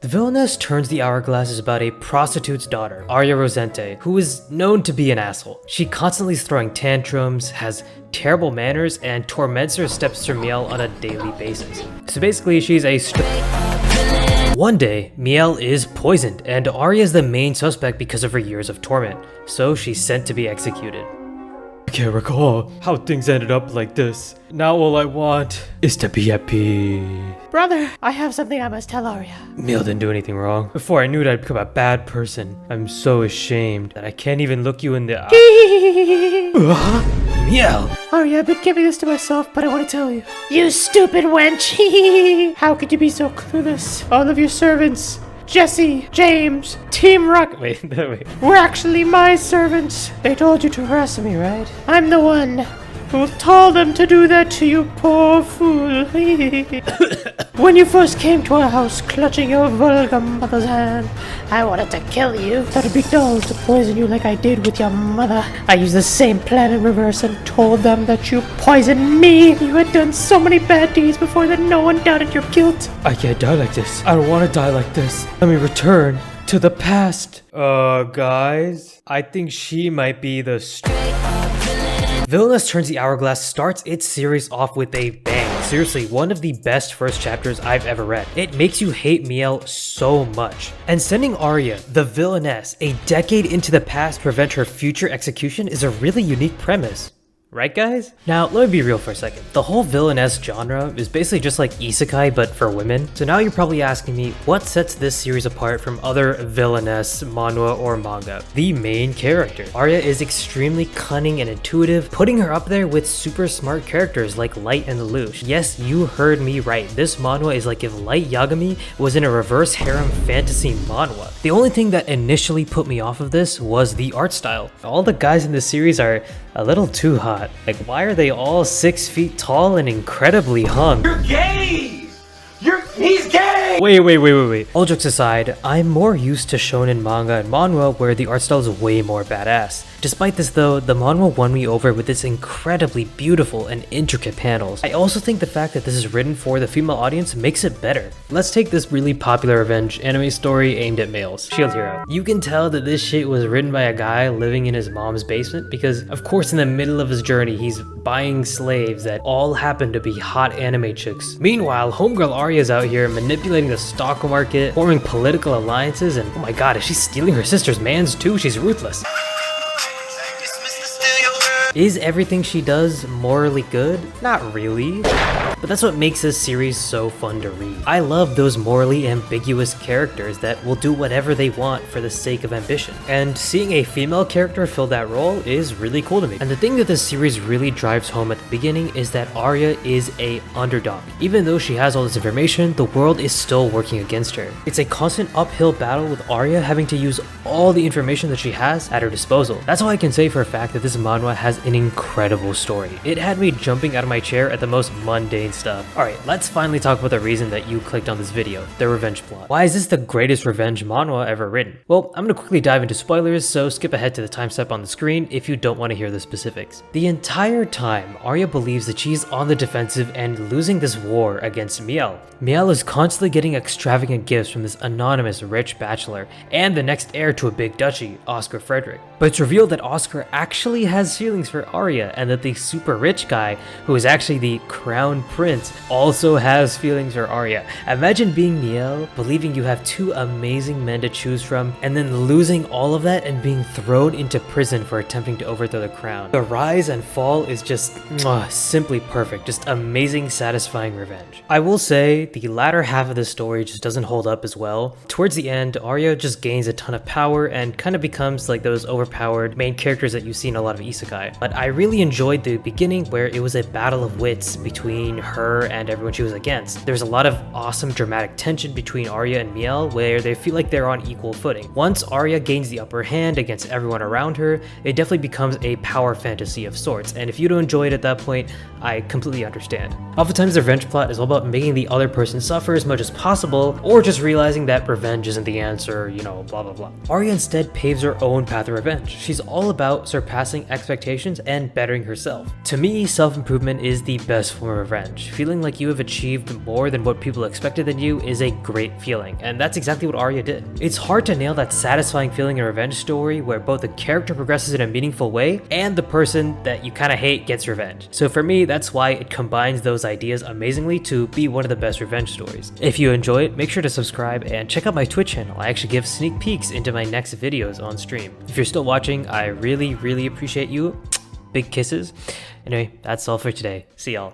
The Villainess Turns the Hourglass is about a prostitute's daughter, Arya Rosente, who is known to be an asshole. She constantly is throwing tantrums, has terrible manners, and torments her stepsister Miel on a daily basis. So basically, she's a One day, Miel is poisoned, and Arya is the main suspect because of her years of torment, so she's sent to be executed. I can't recall how things ended up like this. Now all I want is to be at peace. Brother, I have something I must tell Arya. Miel didn't do anything wrong. Before I knew it, I'd become a bad person. I'm so ashamed that I can't even look you in the eye. Miel! Arya, I've been keeping this to myself, but I want to tell you. You stupid wench! How could you be so clueless? All of your servants, Jesse, James, Team Rock. Wait. Were actually my servants. They told you to harass me, right? I'm the one who told them to do that to you, poor fool. When you first came to our house clutching your vulgar mother's hand, I wanted to kill you. Thought it'd be dull to poison you like I did with your mother. I used the same plan in reverse and told them that you poisoned me. You had done so many bad deeds before that no one doubted your guilt. I can't die like this. I don't want to die like this. Let me return to the past. Guys, I think she might be the Villainess Turns the Hourglass starts its series off with a bang. Seriously, one of the best first chapters I've ever read. It makes you hate Miel so much. And sending Arya, the villainess, a decade into the past to prevent her future execution is a really unique premise. Right, guys? Now, let me be real for a second. The whole villainess genre is basically just like isekai, but for women. So now you're probably asking me, what sets this series apart from other villainess manhwa or manga? The main character. Arya is extremely cunning and intuitive, putting her up there with super smart characters like Light and Lelouch. Yes, you heard me right. This manhwa is like if Light Yagami was in a reverse harem fantasy manhwa. The only thing that initially put me off of this was the art style. All the guys in this series are a little too hot. Like, why are they all 6 feet tall and incredibly hung? You're gay! He's gay! Wait. All jokes aside, I'm more used to shonen manga and manhwa where the art style is way more badass. Despite this though, the manhwa won me over with its incredibly beautiful and intricate panels. I also think the fact that this is written for the female audience makes it better. Let's take this really popular revenge anime story aimed at males, Shield Hero. You can tell that this shit was written by a guy living in his mom's basement because, of course, in the middle of his journey, he's buying slaves that all happen to be hot anime chicks. Meanwhile, homegirl Arya's out here manipulating the stock market, forming political alliances, and oh my god, is she stealing her sister's mans too? She's ruthless. Is everything she does morally good? Not really. But that's what makes this series so fun to read. I love those morally ambiguous characters that will do whatever they want for the sake of ambition. And seeing a female character fill that role is really cool to me. And the thing that this series really drives home at the beginning is that Arya is a underdog. Even though she has all this information, the world is still working against her. It's a constant uphill battle with Arya having to use all the information that she has at her disposal. That's why I can say for a fact that this manhwa has an incredible story. It had me jumping out of my chair at the most mundane stuff. Alright, let's finally talk about the reason that you clicked on this video, the revenge plot. Why is this the greatest revenge manhwa ever written? Well, I'm gonna quickly dive into spoilers, so skip ahead to the timestamp on the screen if you don't want to hear the specifics. The entire time, Arya believes that she's on the defensive and losing this war against Miel. Miel is constantly getting extravagant gifts from this anonymous rich bachelor and the next heir to a big duchy, Oscar Frederick. But it's revealed that Oscar actually has feelings for Arya and that the super rich guy, who is actually the crown prince, also has feelings for Arya. Imagine being Miel, believing you have two amazing men to choose from, and then losing all of that and being thrown into prison for attempting to overthrow the crown. The rise and fall is just simply perfect, just amazing, satisfying revenge. I will say, the latter half of the story just doesn't hold up as well. Towards the end, Arya just gains a ton of power and kind of becomes like those overpowered main characters that you see in a lot of isekai. But I really enjoyed the beginning where it was a battle of wits between her and everyone she was against. There's a lot of awesome dramatic tension between Arya and Miel where they feel like they're on equal footing. Once Arya gains the upper hand against everyone around her, it definitely becomes a power fantasy of sorts, and if you don't enjoy it at that point, I completely understand. Oftentimes the revenge plot is all about making the other person suffer as much as possible, or just realizing that revenge isn't the answer, you know, blah blah blah. Arya instead paves her own path of revenge. revenge. She's all about surpassing expectations and bettering herself. To me, self-improvement is the best form of revenge. Feeling like you have achieved more than what people expected than you is a great feeling, and that's exactly what Arya did. It's hard to nail that satisfying feeling in a revenge story where both the character progresses in a meaningful way and the person that you kind of hate gets revenge. So for me, that's why it combines those ideas amazingly to be one of the best revenge stories. If you enjoy it, make sure to subscribe and check out my Twitch channel. I actually give sneak peeks into my next videos on stream. If you're still watching, I really appreciate you. Big kisses. Anyway, that's all for today. See y'all.